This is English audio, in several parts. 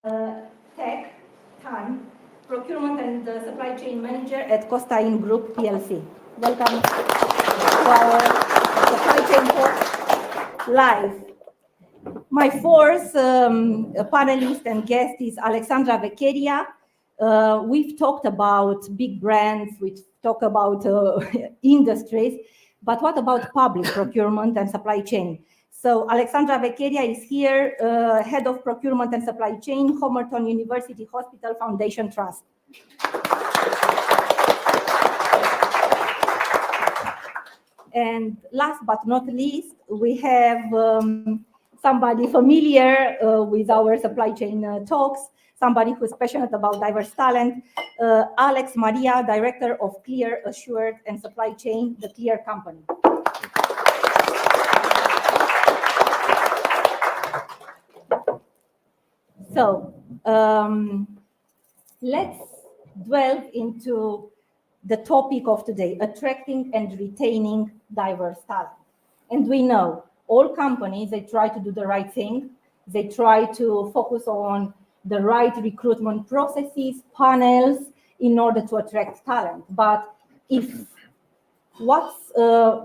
Tech, Tan, Procurement and Supply Chain Manager at Costain Group PLC. Welcome to our Supply Chain Talk live. My fourth panelist and guest is Alexandra Vecheria. We've talked about big brands, we've talked about industries, but what about public procurement and supply chain? So Alexandra Vecheria is here, Head of Procurement and Supply Chain, Homerton University Hospital Foundation Trust. And last but not least, we have somebody familiar with our supply chain talks, somebody who's passionate about diverse talent, Alex Maria, Director of Clear, Assured and Supply Chain, the Clear Company. So let's delve into the topic of today, attracting and retaining diverse talent. And we know all companies, they try to do the right thing. They try to focus on the right recruitment processes, panels, in order to attract talent. But what's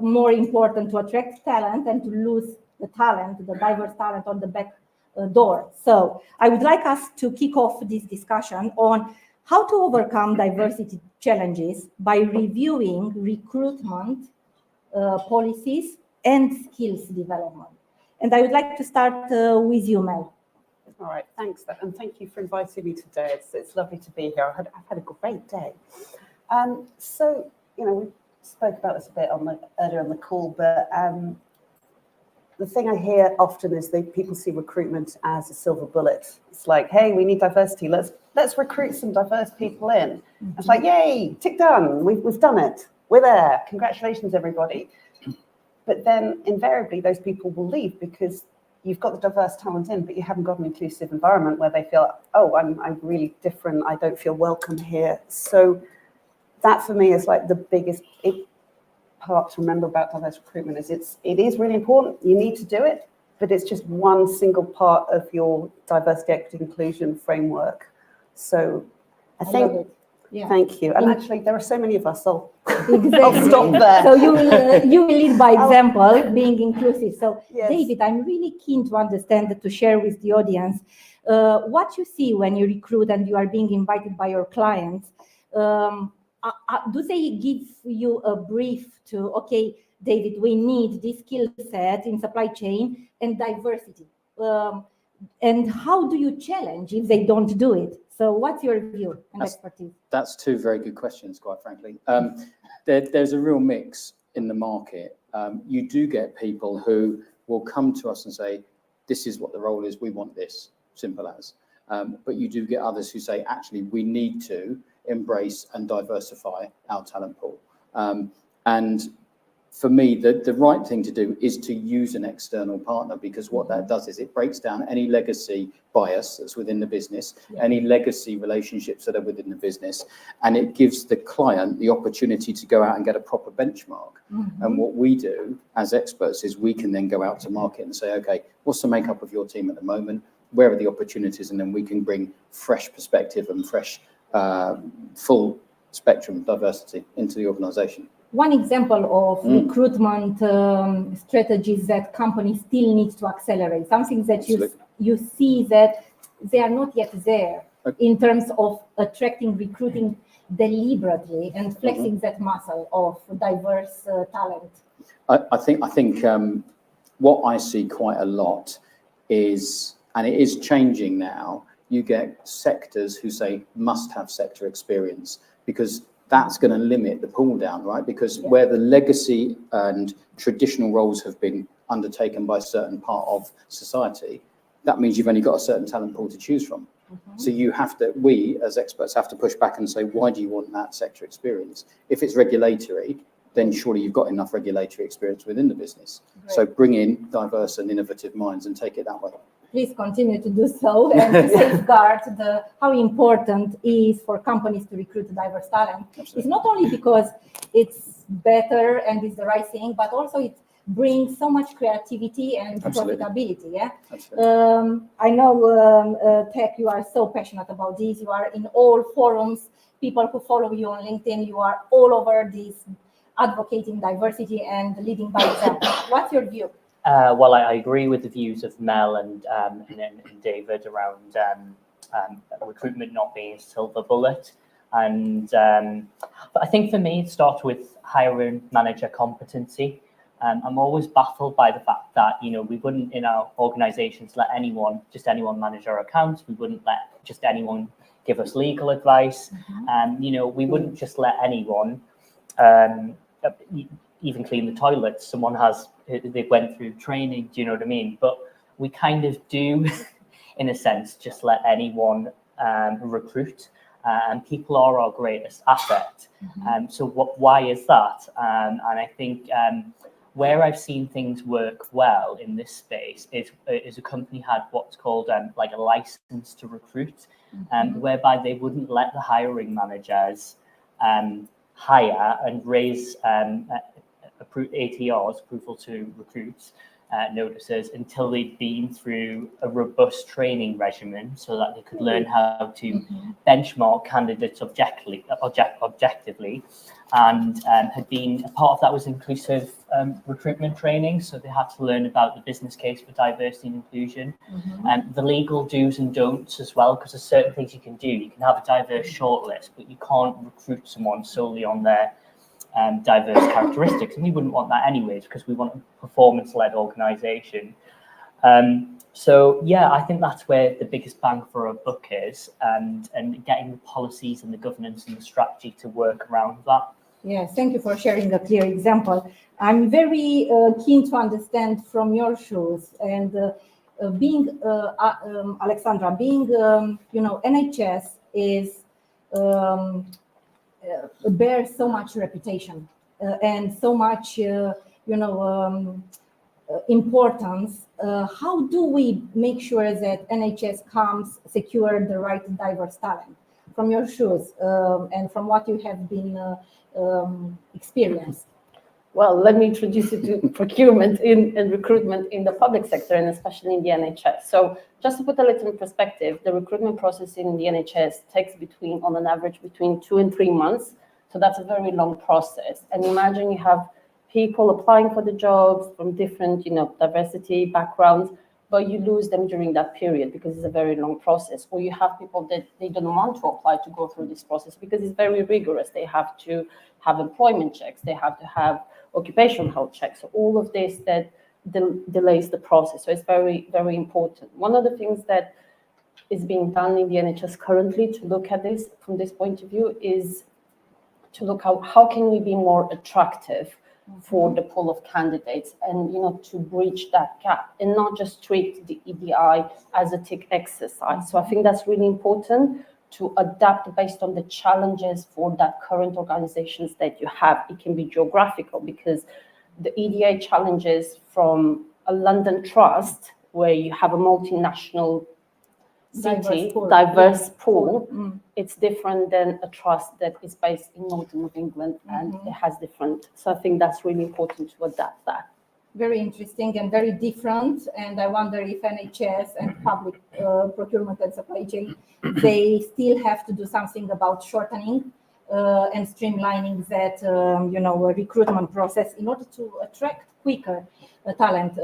more important to attract talent and to lose the talent, the diverse talent on the back door? So I would like us to kick off this discussion on how to overcome diversity challenges by reviewing recruitment policies and skills development. And I would like to start with you, Mel. All right, thanks, and thank you for inviting me today. It's lovely to be here. I've had a great day. So, we spoke about this a bit earlier on the call, but the thing I hear often is that people see recruitment as a silver bullet. It's like, hey, we need diversity. Let's recruit some diverse people in. Mm-hmm. It's like, yay, tick done. We've done it. We're there. Congratulations, everybody. But then invariably those people will leave because you've got the diverse talent in, but you haven't got an inclusive environment where they feel, oh, I'm really different. I don't feel welcome here. So that for me is like the biggest part to remember about diverse recruitment is it is really important. You need to do it, but it's just one single part of your diversity, equity, inclusion framework. So I think, yeah. Thank you. And actually, there are so many of us, so I'll stop there. So you will lead by example, being inclusive. So yes. David, I'm really keen to understand, to share with the audience what you see when you recruit and you are being invited by your clients. Do they give you a brief to, okay, David, we need this skill set in supply chain and diversity? And how do you challenge if they don't do it? So what's your view and expertise? That's two very good questions, quite frankly. There's a real mix in the market. You do get people who will come to us and say, this is what the role is, we want this, simple as. But you do get others who say, actually, we need to embrace and diversify our talent pool. And for me, the right thing to do is to use an external partner, because what that does is it breaks down any legacy bias that's within the business, any legacy relationships that are within the business, and it gives the client the opportunity to go out and get a proper benchmark. Mm-hmm. And what we do as experts is we can then go out to market and say, okay, what's the makeup of your team at the moment? Where are the opportunities? And then we can bring fresh perspective and fresh full spectrum diversity into the organization. One example of recruitment strategies that companies still need to accelerate, something that you see that they are not yet there in terms of attracting, recruiting deliberately and flexing that muscle of diverse talent. I think what I see quite a lot is, and it is changing now, you get sectors who say must have sector experience, because that's going to limit the pool down, right? Because where the legacy and traditional roles have been undertaken by a certain part of society, that means you've only got a certain talent pool to choose from. Mm-hmm. So we as experts have to push back and say, why do you want that sector experience? If it's regulatory, then surely you've got enough regulatory experience within the business. Right. So bring in diverse and innovative minds and take it that way. Please continue to do so and to safeguard how important it is for companies to recruit diverse talent. Absolutely. It's not only because it's better and it's the right thing, but also brings so much creativity and Absolutely. profitability. Yeah. Absolutely. I know, Tech, you are so passionate about this. You are in all forums. People who follow you on LinkedIn, you are all over this, advocating diversity and leading by example. What's your view? Well, I agree with the views of Mel and David around recruitment not being a silver bullet. And but I think for me, it starts with hiring manager competency. I'm always baffled by the fact that, you know, we wouldn't in our organizations let just anyone manage our accounts. We wouldn't let just anyone give us legal advice. You know, we wouldn't just let anyone even clean the toilets. They went through training, do you know what I mean? But we kind of do, in a sense, just let anyone recruit, and people are our greatest asset. So why is that? And I think where I've seen things work well in this space is a company had what's called like a license to recruit, whereby they wouldn't let the hiring managers hire and raise ATRs, approval to recruit, notices until they'd been through a robust training regimen so that they could learn how to benchmark candidates objectively, and had been a part of that was inclusive recruitment training. So they had to learn about the business case for diversity and inclusion, and the legal do's and don'ts as well, because there's certain things you can do. You can have a diverse shortlist, but you can't recruit someone solely on their diverse characteristics, and we wouldn't want that anyways, because we want a performance-led organization. So yeah, I think that's where the biggest bang for a buck is, and getting the policies and the governance and the strategy to work around that. Yes, thank you for sharing a clear example. I'm very keen to understand from your shoes, and being Alexandra, being you know, NHS is bears so much reputation and so much you know, importance. How do we make sure that NHS comes secure the right diverse talent? From your shoes and from what you have been experienced. Well, let me introduce you to procurement and recruitment in the public sector, and especially in the NHS. So just to put a little in perspective, the recruitment process in the NHS takes on an average, between 2 and 3 months. So that's a very long process. And imagine you have people applying for the jobs from different, you know, diversity backgrounds, but you lose them during that period because it's a very long process. Or you have people that they don't want to apply to go through this process because it's very rigorous. They have to have employment checks. They have to have occupational health checks. So all of this that delays the process. So it's very, very important. One of the things that is being done in the NHS currently to look at this from this point of view is to look at how can we be more attractive for the pool of candidates, and, you know, to bridge that gap and not just treat the EDI as a tick exercise. So I think that's really important, to adapt based on the challenges for that current organizations that you have. It can be geographical, because the EDI challenges from a London trust where you have a multinational city, diverse pool, it's different than a trust that is based in Northern of England, and it has different. So I think that's really important to adapt that. Very interesting and very different. And I wonder if NHS and public procurement and supply chain, they still have to do something about shortening and streamlining that you know, recruitment process in order to attract quicker talent.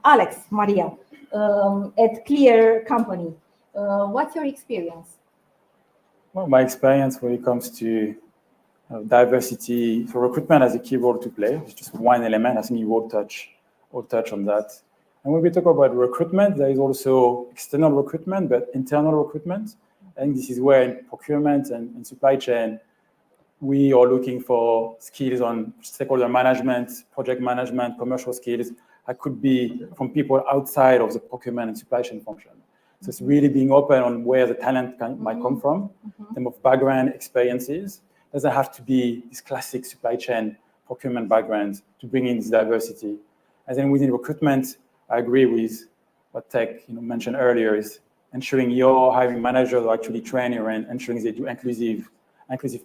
Alex, Maria, at Clear Company, what's your experience? Well, my experience when it comes to diversity, so recruitment has a key role to play. It's just one element. I think you all touch on that. And when we talk about recruitment, there is also external recruitment, but internal recruitment. I think this is where in procurement and supply chain, we are looking for skills on stakeholder management, project management, commercial skills that could be from people outside of the procurement and supply chain function. So it's really being open on where the talent might come from, in terms of background, experiences. It doesn't have to be this classic supply chain procurement background to bring in this diversity. And then within recruitment, I agree with what Tech mentioned earlier, is ensuring your hiring managers are actually training and ensuring they do inclusive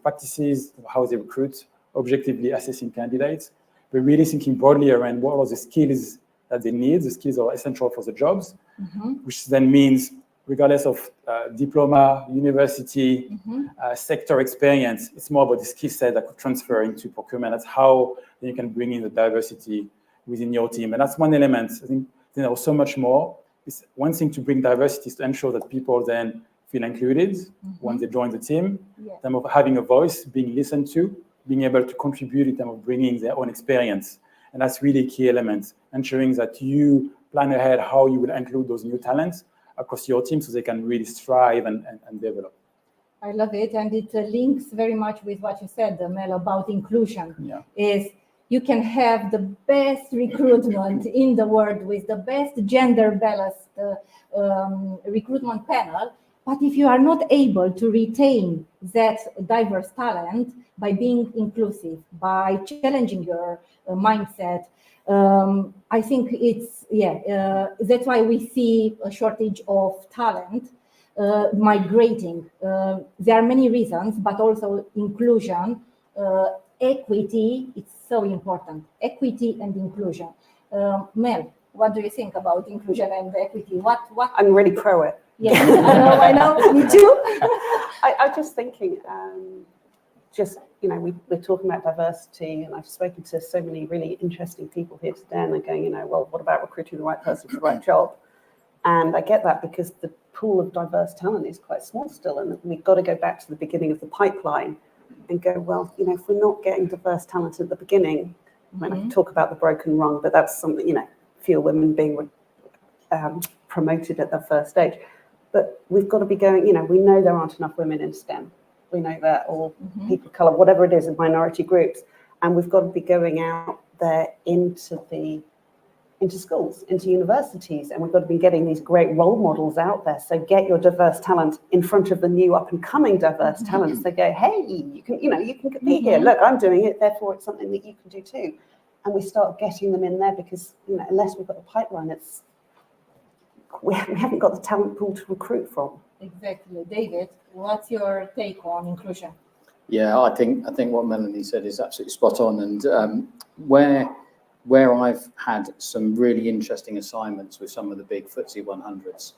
practices, how they recruit, objectively assessing candidates. but really thinking broadly around what are the skills that they need. The skills are essential for the jobs, which then means regardless of diploma, university, sector experience, it's more about the skill set that could transfer into procurement. That's how you can bring in the diversity within your team. And that's one element. I think there was so much more. It's one thing to bring diversity is to ensure that people then feel included when they join the team, in terms of having a voice, being listened to, being able to contribute in terms of bringing their own experience. And that's really a key element, ensuring that you plan ahead how you will include those new talents across your team so they can really strive and develop. I love it. And it links very much with what you said, Mel, about inclusion. Is you can have the best recruitment in the world with the best gender balanced recruitment panel, but if you are not able to retain that diverse talent by being inclusive, by challenging your mindset, I think it's, that's why we see a shortage of talent migrating. There are many reasons, but also inclusion, equity, it's so important. Equity and inclusion. Mel, what do you think about inclusion and equity? What? I'm really pro it. Yeah, I know, me too. I'm just thinking, we're talking about diversity, and I've spoken to so many really interesting people here today, and they're going, well, what about recruiting the right person for the right job? And I get that because the pool of diverse talent is quite small still, and we've got to go back to the beginning of the pipeline and go, well, if we're not getting diverse talent at the beginning, I can talk about the broken rung, but that's something, fewer women being promoted at their first stage. But we've got to be going, we know there aren't enough women in STEM. We know that, or people of colour, whatever it is, in minority groups. And we've got to be going out there into schools, into universities, and we've got to be getting these great role models out there. So get your diverse talent in front of the new up and coming diverse talents. They go, hey, you can be here. Look, I'm doing it. Therefore, it's something that you can do too. And we start getting them in there because unless we've got the pipeline, we haven't got the talent pool to recruit from. Exactly, David. What's your take on inclusion? Yeah, I think what Melanie said is absolutely spot on, and where I've had some really interesting assignments with some of the big FTSE 100s,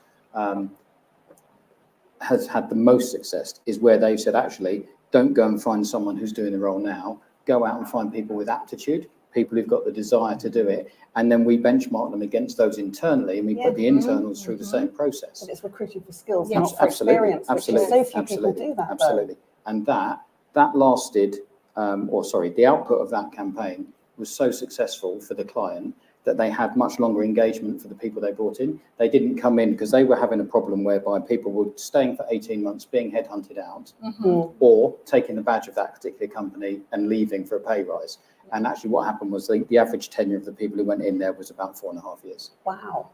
has had the most success is where they've said, actually, don't go and find someone who's doing the role now, go out and find people with aptitude, people who've got the desire to do it, and then we benchmark them against those internally, and we put the internals through the same process. But it's recruiting for skills, not for experience, which is so few people do that. Absolutely. And that lasted, the output of that campaign was so successful for the client that they had much longer engagement for the people they brought in. They didn't come in because they were having a problem whereby people were staying for 18 months, being headhunted out, or taking the badge of that particular company and leaving for a pay rise. And actually what happened was the average tenure of the people who went in there was about 4.5 years. Wow,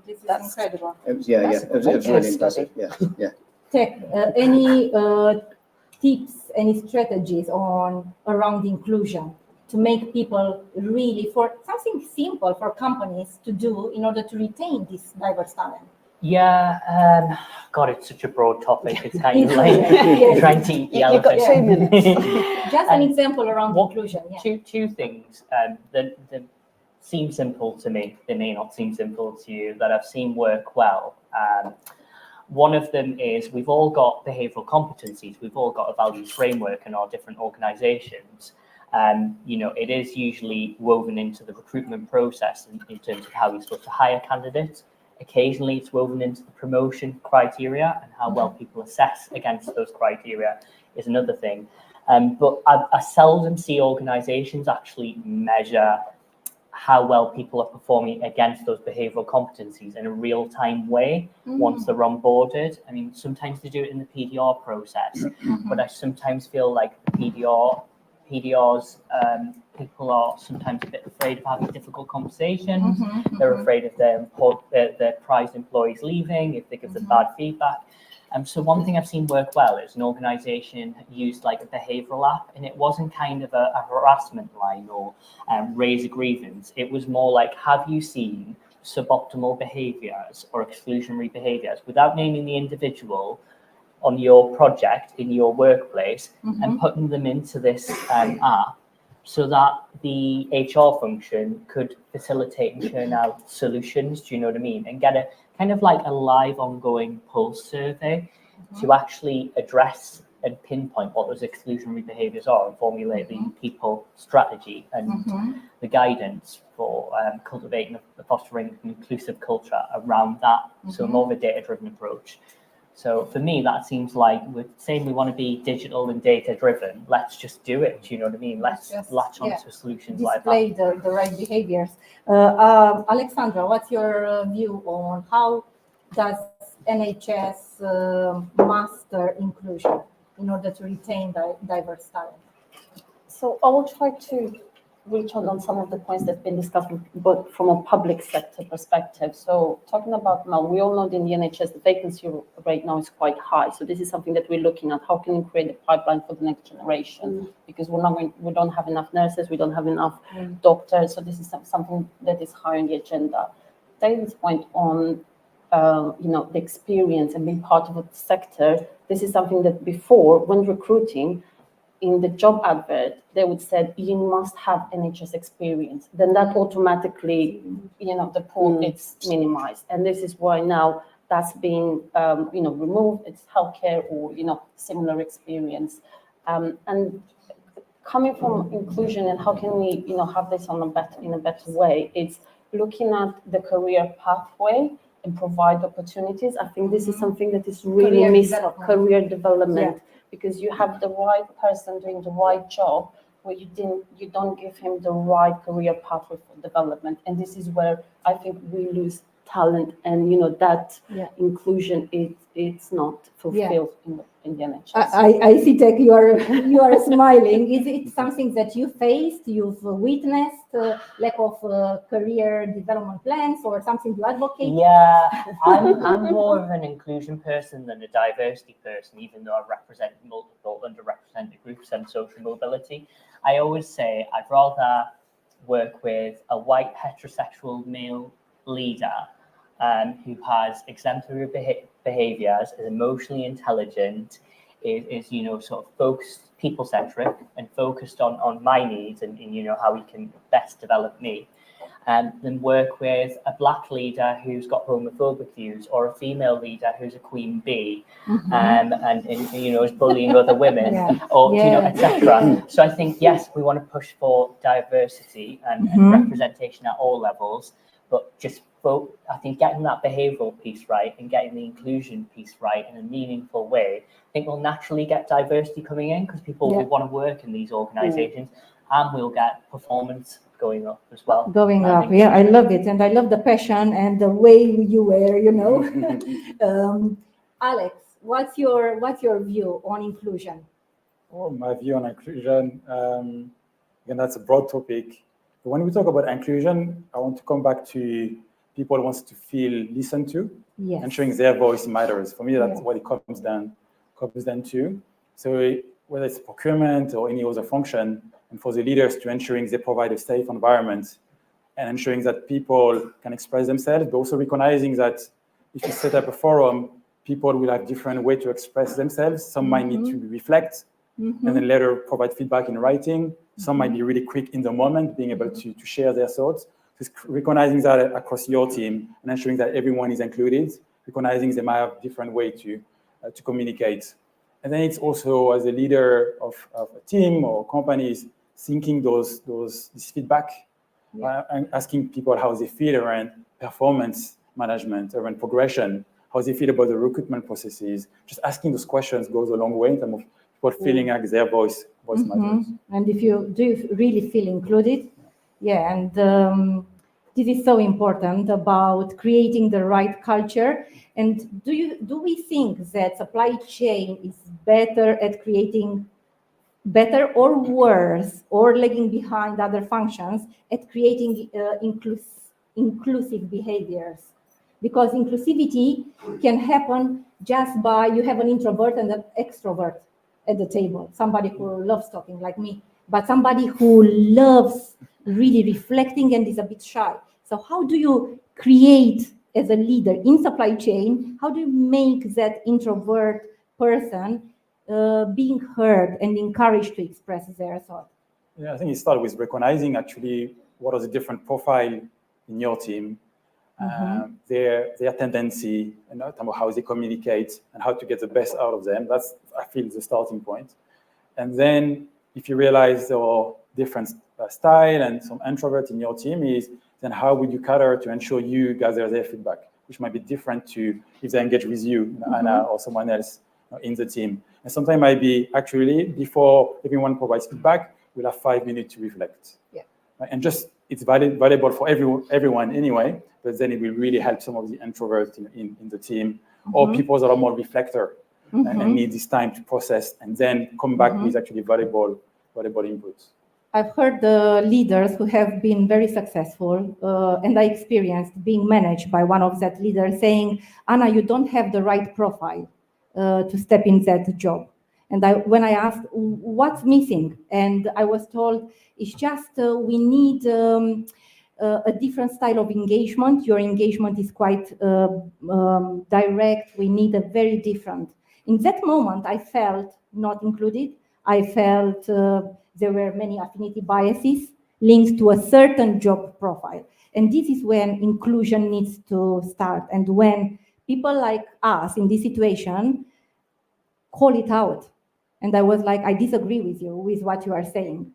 This is incredible. It was, it was really impressive. Yeah. Tech, any tips, any strategies around inclusion to make people really, for something simple for companies to do in order to retain this diverse talent? Yeah, God, it's such a broad topic. It's kind of like trying to eat the elephant. You've got 2 minutes. Just an example around inclusion. Yeah. Two things that seem simple to me. They may not seem simple to you, that I've seen work well. One of them is we've all got behavioural competencies. We've all got a values framework in our different organisations. It is usually woven into the recruitment process in terms of how you're supposed to hire candidates. Occasionally, it's woven into the promotion criteria, and how well people assess against those criteria is another thing. But I seldom see organisations actually measure how well people are performing against those behavioural competencies in a real-time way once they're onboarded. I mean, sometimes they do it in the PDR process, but I sometimes feel like the PDRs, people are sometimes a bit afraid of having difficult conversations. They're afraid of their prized employees leaving if they give them bad feedback. So one thing I've seen work well is an organisation used like a behavioural app, and it wasn't kind of a harassment line or raise a grievance. It was more like, have you seen suboptimal behaviours or exclusionary behaviours, without naming the individual, on your project in your workplace, and putting them into this app, so that the HR function could facilitate and churn out solutions, do you know what I mean? And get a kind of like a live ongoing pulse survey to actually address and pinpoint what those exclusionary behaviours are and formulate the people strategy and the guidance for cultivating and fostering an inclusive culture around that. So more of a data-driven approach. So for me, that seems like we're saying we want to be digital and data-driven. Let's just do it. Do you know what I mean? Let's latch onto solutions like that. Display the right behaviors. Alexandra, what's your view on how does NHS master inclusion in order to retain diverse talent? So I will try to reach out on some of the points that have been discussed, but from a public sector perspective. So talking about now, we all know that in the NHS, the vacancy rate now is quite high. So this is something that we're looking at. How can we create a pipeline for the next generation? Because we don't have enough nurses, we don't have enough doctors. So this is something that is high on the agenda. David's point on the experience and being part of a sector. This is something that before, when recruiting, in the job advert, they would say you must have NHS experience. Then that automatically, the pool is minimized. And this is why now that's being, removed. It's healthcare or, similar experience. And coming from inclusion and how can we, have this in a better way? It's looking at the career pathway and provide opportunities. I think this is something that is really missing, career development. Yeah. Because you have the right person doing the right job, where you don't give him the right career pathway for development, and this is where I think we lose talent, and that inclusion it's not fulfilled in the NHS. I see, Tech, you are smiling. Is it something that you faced, you've witnessed, lack of career development plans, or something you advocate? Yeah, I'm more of an inclusion person than a diversity person, even though I represent multiple underrepresented groups and social mobility. I always say I'd rather work with a white heterosexual male leader who has exemplary behaviors, is emotionally intelligent, is sort of focused, people-centric, and focused on my needs and how he can best develop me. Then work with a black leader who's got homophobic views, or a female leader who's a queen bee, and is bullying other women, or etc. So I think yes, we want to push for diversity and representation at all levels, but just I think getting that behavioural piece right and getting the inclusion piece right in a meaningful way, I think we'll naturally get diversity coming in, because people will want to work in these organisations, and we'll get performance going up as well. Going up, I love it, and I love the passion and the way you wear, Alex, what's your view on inclusion? Oh, my view on inclusion, again, that's a broad topic. But when we talk about inclusion, I want to come back to people wants to feel listened to, ensuring their voice matters. For me, that's what it comes down to. So whether it's procurement or any other function, and for the leaders to ensuring they provide a safe environment and ensuring that people can express themselves, but also recognizing that if you set up a forum, people will have different ways to express themselves. Some might need to reflect and then later provide feedback in writing. Some might be really quick in the moment, being able to share their thoughts. Just recognizing that across your team and ensuring that everyone is included, recognizing they might have different ways to communicate. And then it's also, as a leader of a team or companies, thinking this feedback, and asking people how they feel around performance management, around progression, how they feel about the recruitment processes. Just asking those questions goes a long way in terms of people feeling like their voice matters. And do you really feel included? And this is so important about creating the right culture. And do we think that supply chain is better at creating better or worse, or lagging behind other functions at creating inclusive behaviors? Because inclusivity can happen just by you have an introvert and an extrovert at the table, somebody who loves talking like me, but somebody who loves really reflecting and is a bit shy. So how do you create, as a leader in supply chain, how do you make that introvert person being heard and encouraged to express their thought? Yeah, I think it started with recognizing actually what are the different profile in your team, their tendency, in terms of how they communicate and how to get the best out of them. That's, I feel, the starting point. And then if you realize there are different style and some introvert in your team, then how would you cater to ensure you gather their feedback, which might be different to if they engage with you, Anna, or someone else in the team. And sometimes might be actually before everyone provides feedback, we'll have 5 minutes to reflect. Yeah. Right? And just it's valuable for everyone anyway, but then it will really help some of the introverts in the team or people that are more reflector and need this time to process and then come back with actually valuable inputs. I've heard the leaders who have been very successful, and I experienced being managed by one of that leaders saying, Anna, you don't have the right profile to step in that job. And when I asked, what's missing? And I was told, it's just we need a different style of engagement. Your engagement is quite direct. We need a very different. In that moment, I felt not included. I felt there were many affinity biases linked to a certain job profile. And this is when inclusion needs to start. And when people like us in this situation call it out. And I was like, I disagree with you, with what you are saying.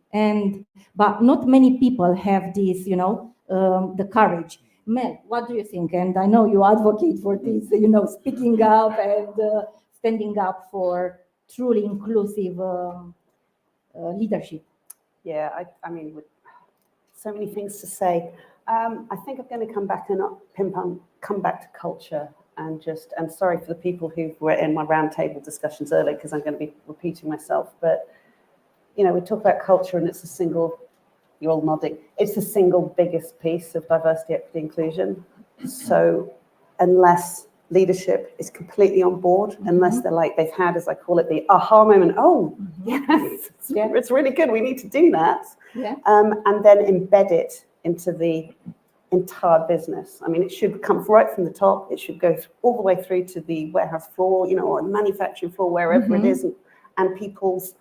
But not many people have this, the courage. Mel, what do you think? And I know you advocate for this, speaking up and standing up for truly inclusive leadership. Yeah, I mean, with so many things to say. I think I'm going to come back to culture and sorry for the people who were in my roundtable discussions earlier because I'm going to be repeating myself. But we talk about culture, and it's the single. You're all nodding. It's the single biggest piece of diversity, equity, inclusion. So, unless leadership is completely on board, unless they're like they've had, as I call it, the aha moment. Oh, yes, it's really good. We need to do that. Yeah. And then embed it into the entire business. I mean, it should come right from the top. It should go all the way through to the warehouse floor, or the manufacturing floor, wherever it is, and people's,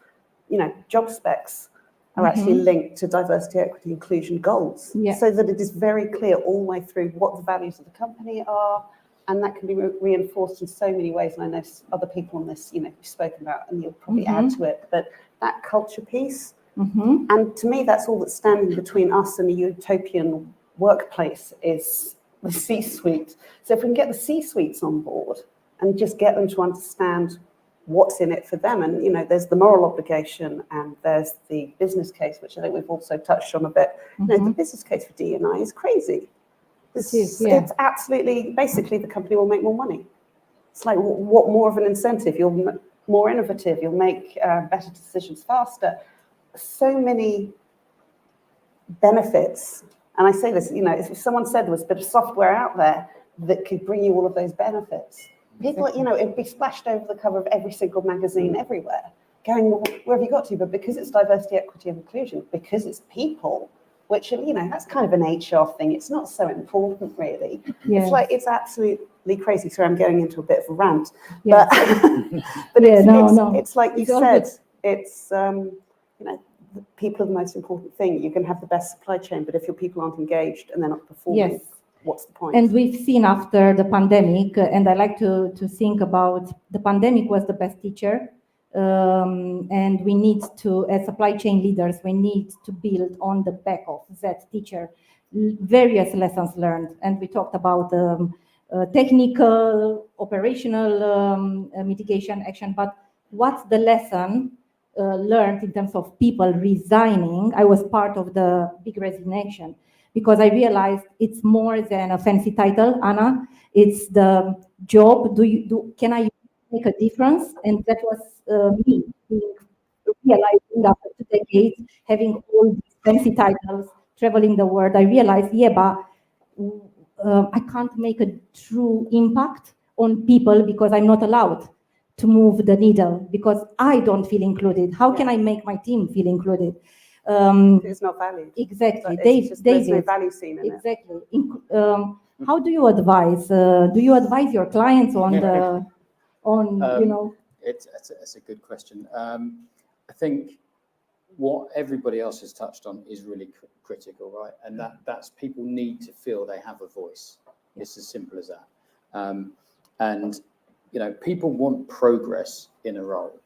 job specs are actually linked to diversity, equity, inclusion goals, so that it is very clear all the way through what the values of the company are, and that can be reinforced in so many ways. And I know other people on this, you've spoken about, and you'll probably add to it, but that culture piece, and to me, that's all that's standing between us and a utopian workplace is the C-suite. So if we can get the C-suites on board and just get them to understand what's in it for them, and there's the moral obligation and there's the business case, which I think we've also touched on a bit. The business case for D&I is crazy. It's absolutely, basically, the company will make more money. It's like, what more of an incentive? You're more innovative. You'll make better decisions faster. So many benefits. And I say this, if someone said there was a bit of software out there that could bring you all of those benefits, people, it'd be splashed over the cover of every single magazine everywhere, going, well, where have you got to? But because it's diversity, equity, and inclusion, because it's people, which, that's kind of an HR thing. It's not so important, really. Yes. It's like, it's absolutely crazy. So I'm going into a bit of a rant. Yes. But it's like you said, it's, the people are the most important thing. You can have the best supply chain, but if your people aren't engaged and they're not performing, what's the point? And we've seen after the pandemic, and I like to think about the pandemic was the best teacher. And we need to, as supply chain leaders, we need to build on the back of that teacher various lessons learned. And we talked about technical, operational mitigation action, but what's the lesson learned in terms of people resigning? I was part of the big resignation because I realized it's more than a fancy title, Anna. It's the job. Can I make a difference? And that was me realizing after 2 decades, having all these fancy titles, traveling the world. I realized, but I can't make a true impact on people because I'm not allowed to move the needle because I don't feel included. How can I make my team feel included? It's not valued. Exactly. There's no value seen in it. Exactly. How do you advise? Do you advise your clients on It's a good question. I think what everybody else has touched on is really critical, right? And that's people need to feel they have a voice. It's as simple as that. And people want progress in a role,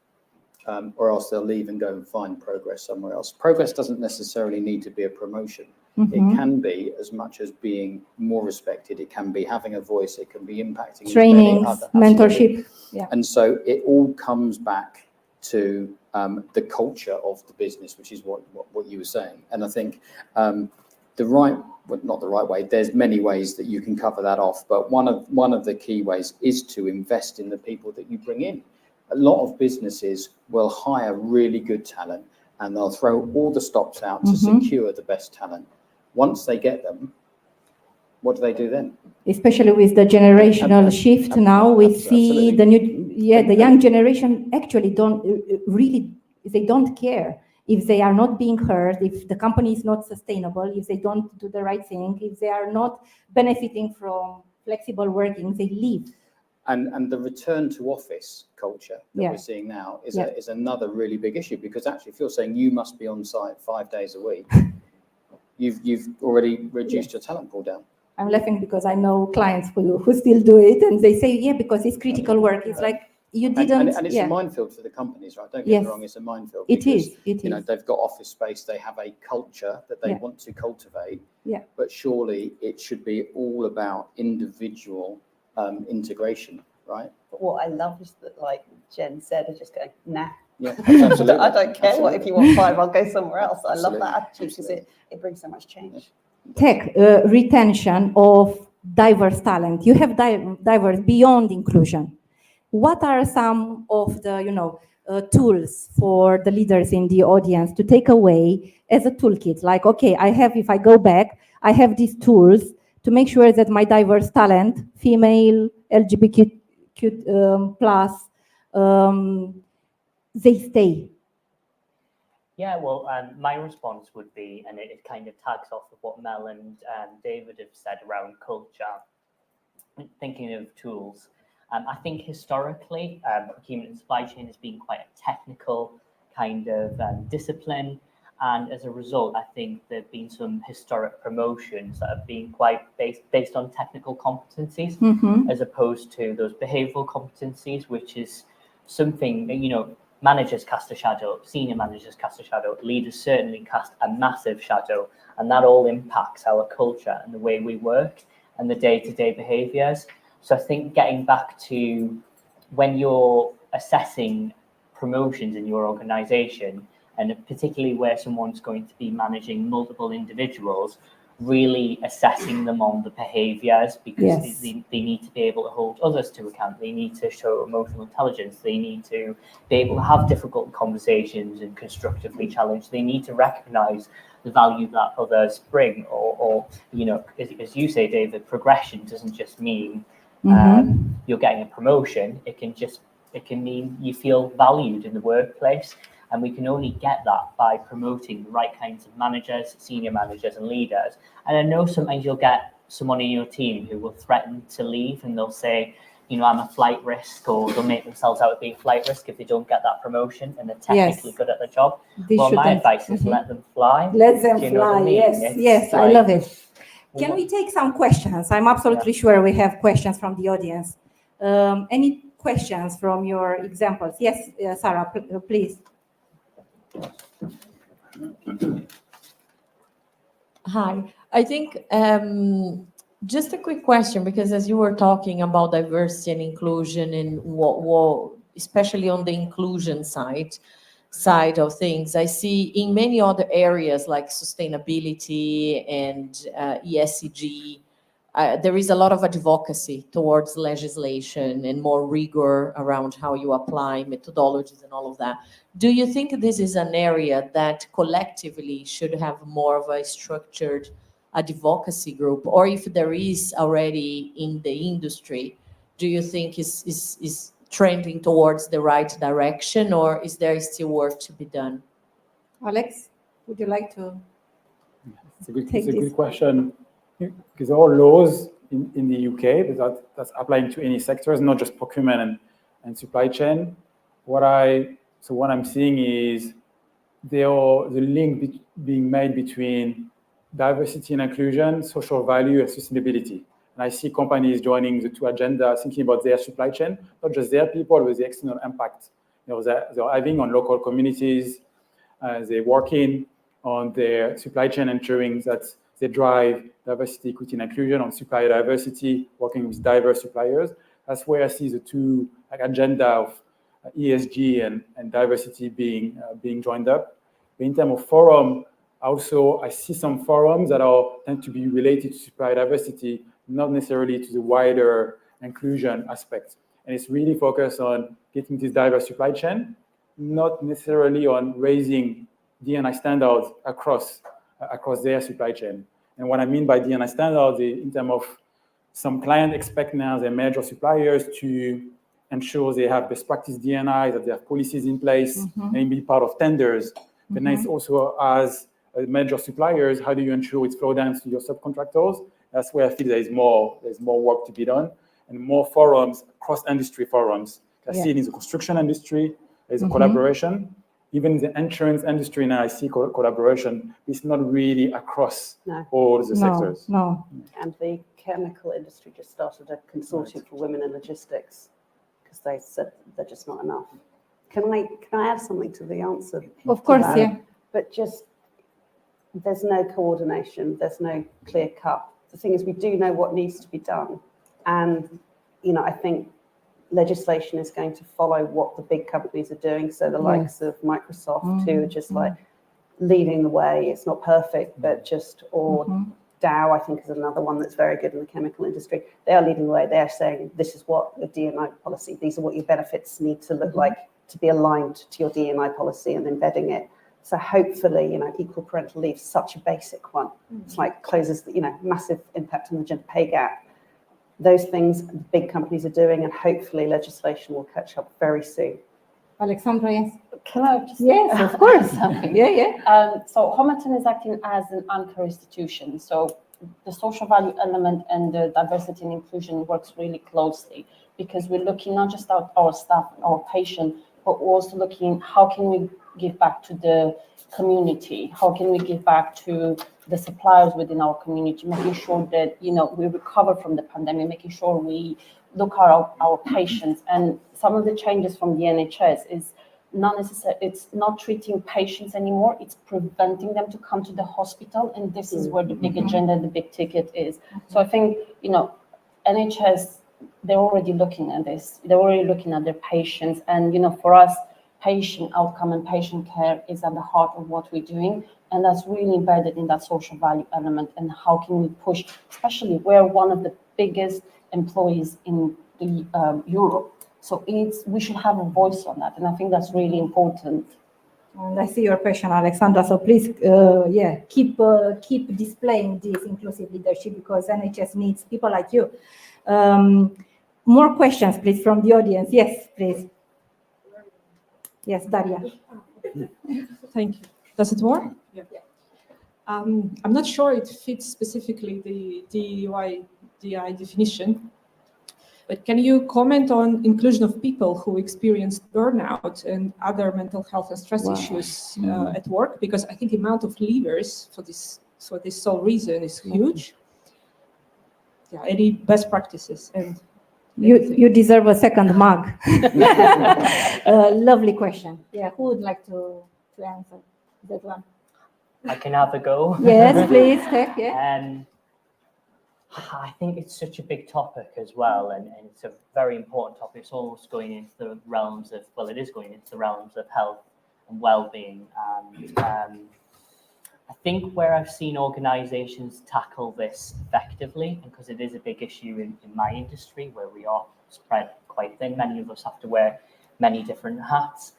or else they'll leave and go and find progress somewhere else. Progress doesn't necessarily need to be a promotion. It can be as much as being more respected. It can be having a voice. It can be impacting trainings, mentorship. Yeah. And so it all comes back to the culture of the business, which is what you were saying. And I think not the right way. There's many ways that you can cover that off, but one of the key ways is to invest in the people that you bring in. A lot of businesses will hire really good talent, and they'll throw all the stops out to secure the best talent. Once they get them, what do they do then? Especially with the generational shift now, we see the young generation actually they don't care if they are not being heard, if the company is not sustainable, if they don't do the right thing, if they are not benefiting from flexible working, they leave. And the return to office culture that we're seeing now is another really big issue, because actually if you're saying you must be on site 5 days a week, you've already reduced your talent pool down. I'm laughing because I know clients who still do it, and they say, because it's critical work. It's like you didn't. And it's a minefield for the companies, right? Don't get me wrong, it's a minefield. It is. They've got office space, they have a culture that they want to cultivate. Yeah. But surely it should be all about individual integration, right? But what I love is that, like Jen said, is just going, nah. Yeah, absolutely. I don't care what if you want 5, I'll go somewhere else. I love that attitude because it brings so much change. Tech retention of diverse talent. You have diverse beyond inclusion. What are some of the tools for the leaders in the audience to take away as a toolkit? Like, okay, if I go back, I have these tools to make sure that my diverse talent, female, LGBTQ plus, they stay. Yeah, well, my response would be, and it kind of tags off of what Mel and David have said around culture, thinking of tools. I think historically, procurement and supply chain has been quite a technical kind of discipline. And as a result, I think there have been some historic promotions that have been quite based on technical competencies, as opposed to those behavioral competencies, which is something that, managers cast a shadow, senior managers cast a shadow, leaders certainly cast a massive shadow, and that all impacts our culture and the way we work and the day-to-day behaviors. So I think getting back to when you're assessing promotions in your organization, and particularly where someone's going to be managing multiple individuals, really assessing them on the behaviors, because they need to be able to hold others to account. They need to show emotional intelligence. They need to be able to have difficult conversations and constructively challenge. They need to recognize the value that others bring, or as you say, David, progression doesn't just mean you're getting a promotion. It can mean you feel valued in the workplace. And we can only get that by promoting the right kinds of managers, senior managers and leaders. And I know sometimes you'll get someone in your team who will threaten to leave, and they'll say, I'm a flight risk, or they'll make themselves out to be a flight risk if they don't get that promotion and they're technically good at the job. My advice is let them fly. Let them fly, yes, I love it. Can we take some questions? I'm absolutely sure we have questions from the audience. Any questions from your examples? Yes, Sarah, please. Hi, I think just a quick question, because as you were talking about diversity and inclusion, and what especially on the inclusion side of things, I see in many other areas like sustainability and ESG, there is a lot of advocacy towards legislation and more rigor around how you apply methodologies and all of that. Do you think this is an area that collectively should have more of a structured advocacy group, or if there is already in the industry, do you think is trending towards the right direction, or is there still work to be done? Alex, would you like to? It's a good question, because all laws in the UK that's applying to any sectors, not just procurement and supply chain. What I'm seeing is there are the link being made between diversity and inclusion, social value, and sustainability. And I see companies joining the two agendas, thinking about their supply chain, not just their people, but the external impact they're having on local communities. They're working on their supply chain, ensuring that they drive diversity, equity, and inclusion, on supplier diversity, working with diverse suppliers. That's where I see the two agenda of ESG and diversity being joined up. But in terms of forum, also I see some forums that tend to be related to supplier diversity, not necessarily to the wider inclusion aspect. And it's really focused on getting this diverse supply chain, not necessarily on raising D&I standards across their supply chain. And what I mean by D&I standards is in terms of some clients expect now their major suppliers to ensure they have best practice D&I, that they have policies in place, and be part of tenders. But then it's also as major suppliers, how do you ensure it's flow down to your subcontractors? That's where I feel there's more work to be done, and more forums, cross-industry forums. I see it in the construction industry, there's a collaboration. Even in the insurance industry now, I see collaboration. It's not really across all the sectors. No. And the chemical industry just started a consortium for women in logistics because they said they're just not enough. Can I add something to the answer? Of course, that? yeah. But just there's no coordination. There's no clear cut. The thing is, we do know what needs to be done, and I think legislation is going to follow what the big companies are doing. So the likes of Microsoft, who are just like leading the way. It's not perfect, but Dow, I think, is another one that's very good in the chemical industry. They are leading the way. They're saying this is what the D&I policy. These are what your benefits need to look like to be aligned to your D&I policy, and embedding it. So hopefully, equal parental leave, such a basic one. It's like closes, massive impact on the gender pay gap. Those things big companies are doing, and hopefully legislation will catch up very soon. Alexandra, yes. Can I just Yes, of course. something? Yeah. So Homerton is acting as an anchor institution. So the social value element and the diversity and inclusion works really closely, because we're looking not just at our staff, our patient, but we're also looking how can we give back to the community? How can we give back to the suppliers within our community, making sure that, we recover from the pandemic, making sure we look at our patients. And some of the changes from the NHS is not necessarily, it's not treating patients anymore, it's preventing them to come to the hospital. And this is where the big agenda, the big ticket is. So I think, NHS, they're already looking at this. They're already looking at their patients. And, for us, patient outcome and patient care is at the heart of what we're doing. And that's really embedded in that social value element. And how can we push, especially we're one of the biggest employees in Europe. So we should have a voice on that. And I think that's really important. And I see your passion, Alexandra. So please, keep displaying this inclusive leadership, because NHS needs people like you. More questions, please, from the audience. Yes, please. Yes, Daria. Thank you. Does it work? Yeah. I'm not sure it fits specifically the DEI definition, but can you comment on inclusion of people who experienced burnout and other mental health and stress issues at work? Because I think the amount of leavers for this sole reason is huge. Yeah, any best practices and you deserve a second mug. Lovely question. Yeah, who would like to answer that one? I can have a go. Yes, please. I think it's such a big topic as well, and it's a very important topic. It's almost going into the realms of, it is going into the realms of health and well-being. I think where I've seen organisations tackle this effectively, and because it is a big issue in my industry where we are spread quite thin, many of us have to wear many different hats,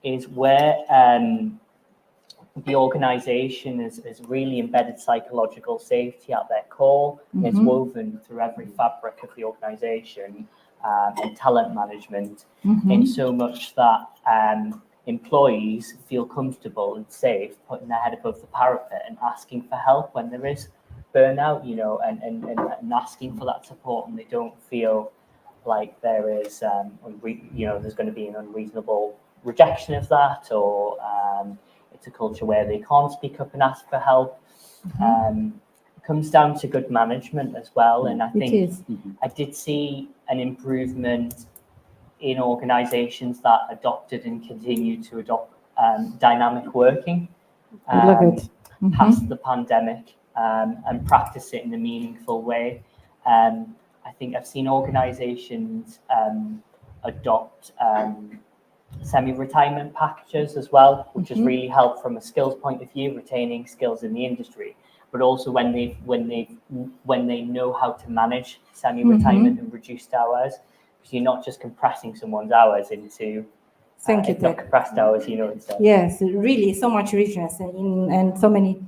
is where the organisation is really embedded psychological safety at their core. It's woven through every fabric of the organisation, and talent management, in so much that employees feel comfortable and safe putting their head above the parapet and asking for help when there is burnout, and asking for that support, and they don't feel like there is, there's going to be an unreasonable rejection of that, or it's a culture where they can't speak up and ask for help. It comes down to good management as well. And I think I did see an improvement in organizations that adopted and continue to adopt dynamic working past the pandemic, and practice it in a meaningful way. I think I've seen organizations adopt semi-retirement packages as well, which has really helped from a skills point of view, retaining skills in the industry, but also when they know how to manage semi-retirement and reduced hours, because you're not just compressing someone's hours into not compressed hours, instead. Yes, really, so much richness and so many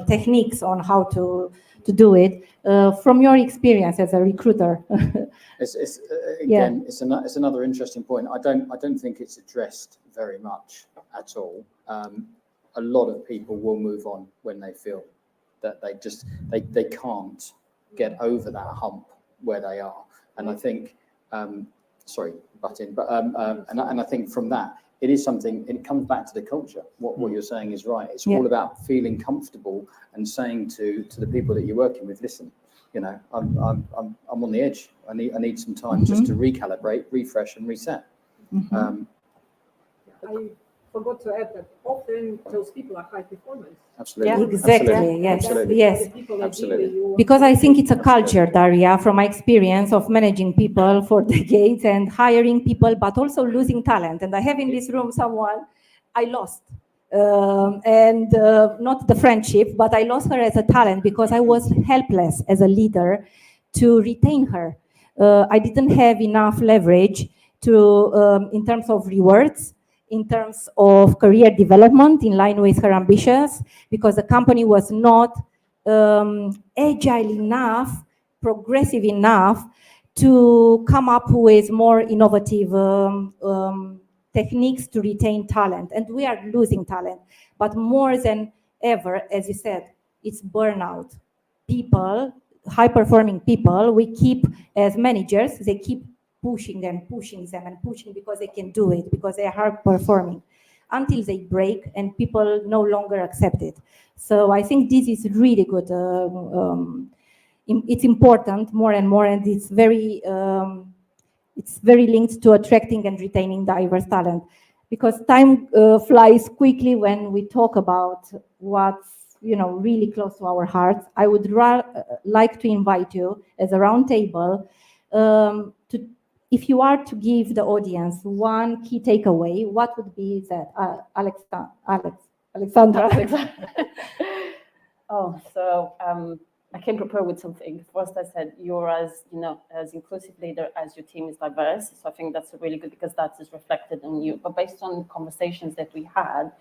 techniques on how to do it. From your experience as a recruiter, it's another interesting point. I don't think it's addressed very much at all. A lot of people will move on when they feel that they can't get over that hump where they are, and I think. Sorry, butt in, but and I think from that, it is something. It comes back to the culture. What you're saying is right. It's all about feeling comfortable and saying to the people that you're working with, listen, I'm on the edge. I need some time just to recalibrate, refresh, and reset. I forgot to add that often those people are high performers. Absolutely. Exactly. Absolutely. Yes. Absolutely. Yes. Absolutely. Because I think it's a culture, Daria, from my experience of managing people for decades and hiring people, but also losing talent. And I have in this room someone I lost. And not the friendship, but I lost her as a talent because I was helpless as a leader to retain her. I didn't have enough leverage to, in terms of rewards, in terms of career development in line with her ambitions, because the company was not agile enough, progressive enough to come up with more innovative techniques to retain talent. And we are losing talent. But more than ever, as you said, it's burnout. People, high-performing people, we keep, as managers, they keep pushing them because they can do it, because they are high-performing, until they break and people no longer accept it. So I think this is really good. It's important more and more, and it's very linked to attracting and retaining diverse talent, because time flies quickly when we talk about what's really close to our hearts. I would like to invite you as a round table to, if you are to give the audience one key takeaway, what would be that? Alexandra. I came prepared with something. First, I said you're as inclusive leader as your team is diverse. So I think that's really good because that is reflected in you. But based on conversations that we had,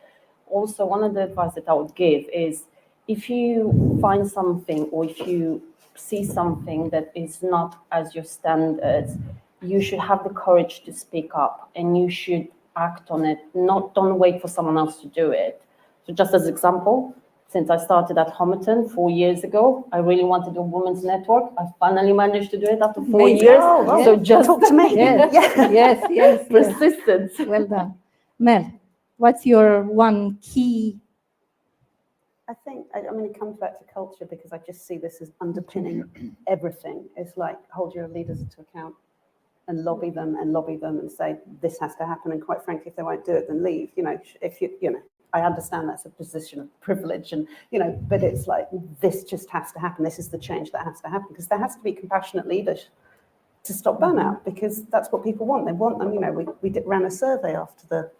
also one of the advice that I would give is, if you find something or if you see something that is not as your standards, you should have the courage to speak up and you should act on it. Don't wait for someone else to do it. So just as example, since I started at Homerton 4 years ago, I really wanted a women's network. I finally managed to do it after 4 years. Oh, well, so just talk to me. Yes. Persistence. Well done. Mel, what's your one key? I think, it comes back to culture, because I just see this as underpinning everything. It's like, hold your leaders to account and lobby them and say, this has to happen. And quite frankly, if they won't do it, then leave. I understand that's a position of privilege and, but it's like, this just has to happen. This is the change that has to happen, because there has to be compassionate leaders to stop burnout, because that's what people want. They want them, we ran a survey after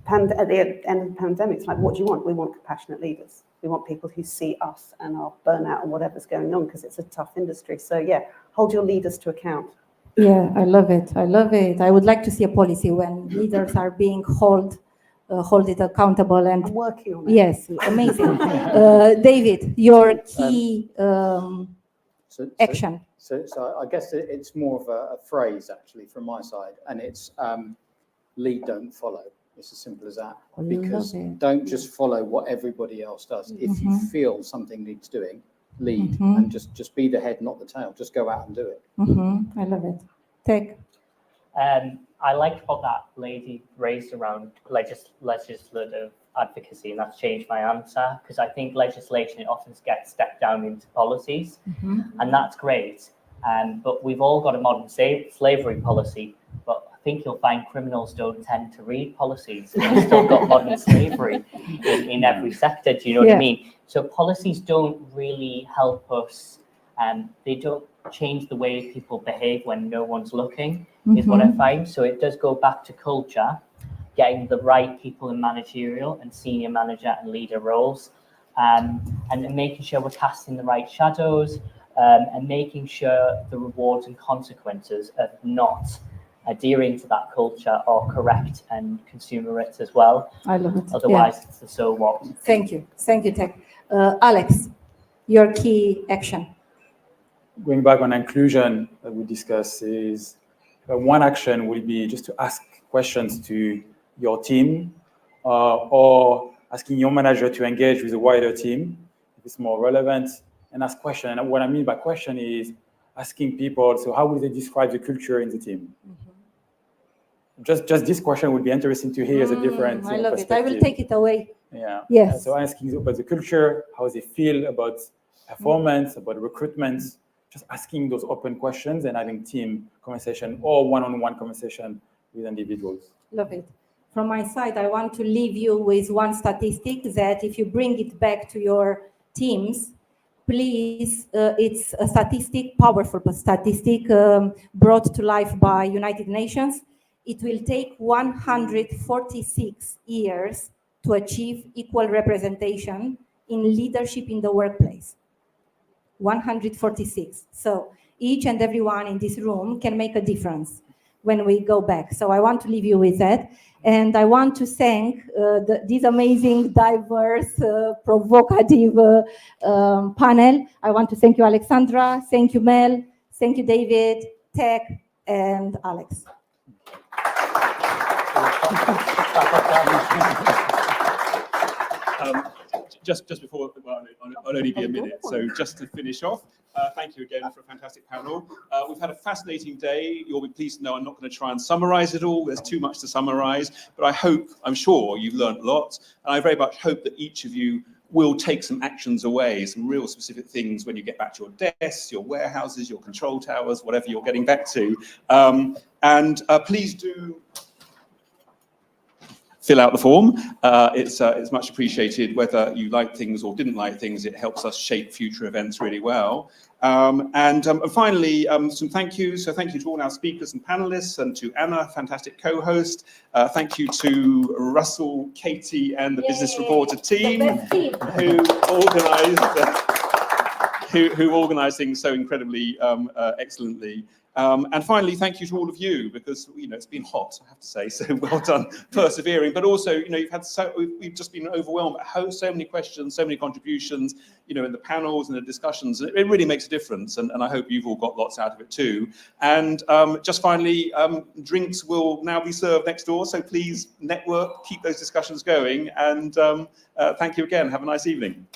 at the end of the pandemic. It's like, what do you want? We want compassionate leaders. We want people who see us and our burnout and whatever's going on, because it's a tough industry. So yeah, hold your leaders to account. Yeah, I love it. I would like to see a policy when leaders are being hold it accountable. And I'm working on it. Yes, amazing. David, your key action. So I guess it's more of a phrase actually from my side, and it's lead, don't follow. It's as simple as that. Because don't just follow what everybody else does. If you feel something needs doing, lead, and just be the head, not the tail. Just go out and do it. I love it. Tech. I liked what that lady raised around legislative advocacy, and that's changed my answer, because I think legislation, it often gets stepped down into policies, and that's great. But we've all got a modern slavery policy, but I think you'll find criminals don't tend to read policies, and we've still got modern slavery in every sector, do you know what I mean? So policies don't really help us, they don't change the way people behave when no one's looking, is what I find. So it does go back to culture, getting the right people in managerial and senior manager and leader roles, and then making sure we're casting the right shadows, and making sure the rewards and consequences of not adhering to that culture are correct and consumerate as well. I love it. Otherwise, it's the so what. Thank you, Tech. Alex, your key action. Going back on inclusion that we discussed is one action will be just to ask questions to your team, or asking your manager to engage with a wider team if it's more relevant, and ask questions. And what I mean by question is asking people, so how would they describe the culture in the team? Just this question would be interesting to hear as a different I love it. perspective. I will take it away. Yeah. Yes. So asking about the culture, how they feel about performance, about recruitment, just asking those open questions and having team conversation or one-on-one conversation with individuals. Love it. From my side, I want to leave you with one statistic that if you bring it back to your teams, please, it's a statistic, powerful statistic, brought to life by United Nations. It will take 146 years to achieve equal representation in leadership in the workplace. 146. So each and everyone in this room can make a difference when we go back. So I want to leave you with that. And I want to thank this amazing, diverse, provocative panel. I want to thank you, Alexandra. Thank you, Mel. Thank you, David, Tech, and Alex. Just before, well, I'll only be a minute. So just to finish off, thank you again for a fantastic panel. We've had a fascinating day. You'll be pleased to know I'm not going to try and summarize it all. There's too much to summarize, but I'm sure you've learned a lot. And I very much hope that each of you will take some actions away, some real specific things when you get back to your desks, your warehouses, your control towers, whatever you're getting back to. Please do fill out the form. It's much appreciated whether you like things or didn't like things. It helps us shape future events really well. And finally, some thank yous. So thank you to all our speakers and panelists, and to Anna, fantastic co-host. Thank you to Russell, Katie, and the Business Reporter team who organised things so incredibly excellently. And finally, thank you to all of you, because it's been hot, I have to say. So well done, persevering. But also, we've just been overwhelmed by so many questions, so many contributions, in the panels and the discussions. It really makes a difference, and I hope you've all got lots out of it too. And just finally, drinks will now be served next door. So please network, keep those discussions going, and thank you again. Have a nice evening.